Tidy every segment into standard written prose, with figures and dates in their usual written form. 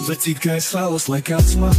Lecīt, ka es vēlos, lai kāds man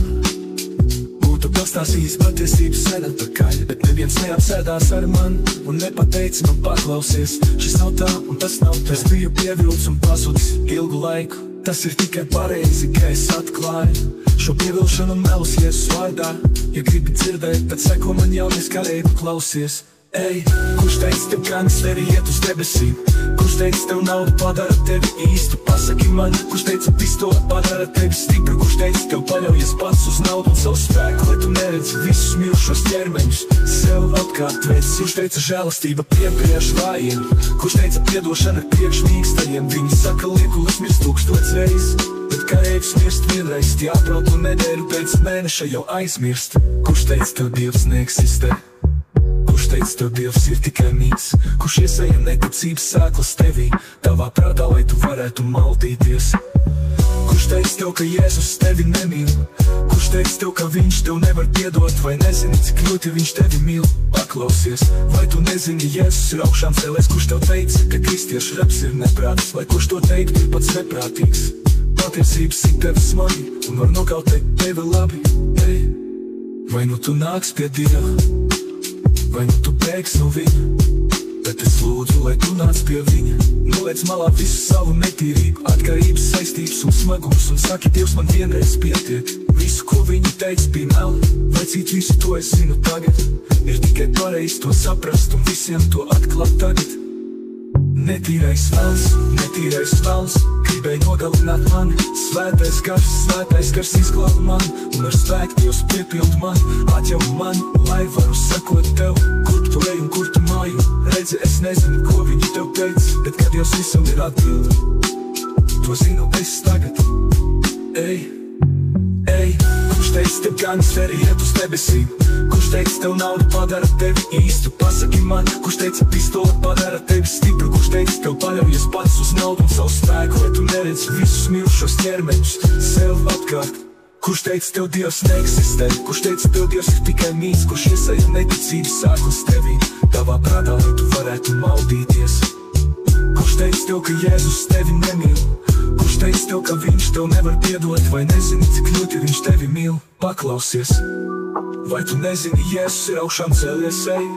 būtu pastāstījis patiesības sen atpakaļ, bet neviens neapsēdās ar mani un nepateica man paklausies. Šis nav tā un tas nav tā. Es biju pievilts un pazudis ilgu laiku. Tas ir tikai pareizi, ka es atklāju šo pievilšanu un melus Jēzus vārdā. Ja gribi dzirdēt, tad seko man jaunis kareivu klausies. Ej, kurš teica tev gangsteri iet uz debesīm? Kurš teica tev naudu padara tevi īstu? Pasaki man, kurš teica pistoli padara tevi stipru? Kurš teica tev paļaujies pats uz naudu un savu spēku, lai tu neredzi visus mirušos ķermeņus sev apkārt veids? Kurš teica žēlastība piegriež vājiem? Kurš teica piedošana priekš mīkstajiem? Viņi saka liekulis mirst 1000 reizes, bet kareivs mirst vienreiz. Tie aprautu nedēļu pēc mēneša jau aizmirst. Kurš teica tev Dievs neeksistē? Kurš teica tev Dievs ir tikai mīts? Kurš iesēja neticības sēklas tevī, tavā prātā, lai tu varētu maldīties? Kurš teica tev, ka Jēzus tevi nemīl? Kurš teica tev, ka viņš tev nevar piedot? Vai nezini, cik ļoti viņš tevi mīl? Paklausies, vai tu nezini, Jēzus ir augšām cēlēs? Kurš tev teica, ka kristiešu raps ir neprātis? Vai kurš to teikt ir pats neprātīgs? Patiesības ir tevi smagi un var nokautēt tevi labi. Ej, vai nu tu nāks pie Dieva, vai nu tu bēgs no viņa? Bet es lūdzu, lai tu nāc pie viņa. Noliec malā visu savu netīrību, atkarības, saistības un smagums, un saki, Dievs, man vienreiz pietiek. Visu, ko viņi teica, bija meli. Vecīt, visu to es zinu tagad. Ir tikai pareizi to saprast un visiem to atklāt tagad. Netīrais velns, gribēja nogalināt mani. Svētais gars izglāba mani, un ar spēku Dievs piepild mani. Atjauno mani, lai varu sekot tev, kur tu ej un kur tu māju. Redzi, es nezinu, ko viņi tev teica, bet kad Dievs visam ir atbildi, to zinu es tagad. Ej, kurš teica tev gangsteri iet uz debesīm? Kurš teica tev naudu padara tevi īstu? Pasaki man, kurš teica pistoli padara tevi stipru? Kurš teica tev paļaujies pats uz naudu un savu spēku, lai tu neredzi visus mirušos ķermeņus sev apkārt? Kurš teica tev Dievs neeksistē? Kurš teica tev Dievs ir tikai mīts? Kurš iesēja neticības sēklas tevī, tavā prātā, lai tu varētu maldīties? Kurš teica tev, ka Jēzus tevi nemīl? Kurš teica tev, ka viņš tev nevar piedot? Vai nezini, cik ļoti viņš tevi mīl? Paklausies, vai tu nezini, Jēzus ir augšām cēlies? Ej,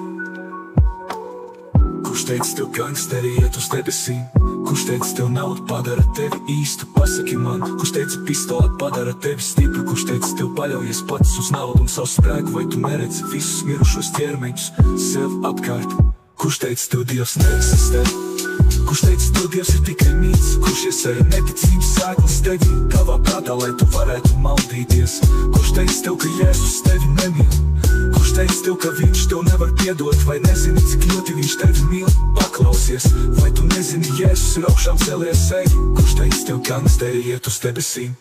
kurš teica tev gangsteri iet uz debesīm? Kurš teica tev naudu padara tevi īstu? Pasaki man, kurš teica pistoli padara tevi stipru? Kurš teica tev paļaujies pats uz naudu un savu spēku, vai tu neredzi visus mirušos ķermeņus sev apkārt? Kurš teica tev Dievs neeksistē? Kurš teica tev Dievs ir tikai mīts? Kurš iesēja neticības sēklas tevī, tavā prātā, lai tu varētu maldīties? Kurš teica tev, ka Jēzus tevi nemīl? Kurš teica tev, ka viņš tev nevar piedot? Vai nezini, cik ļoti viņš tevi mīl? Paklausies, vai tu nezini, Jēzus ir augšām cēlies? Ej, kurš teica tev gangsteri iet uz debesīm?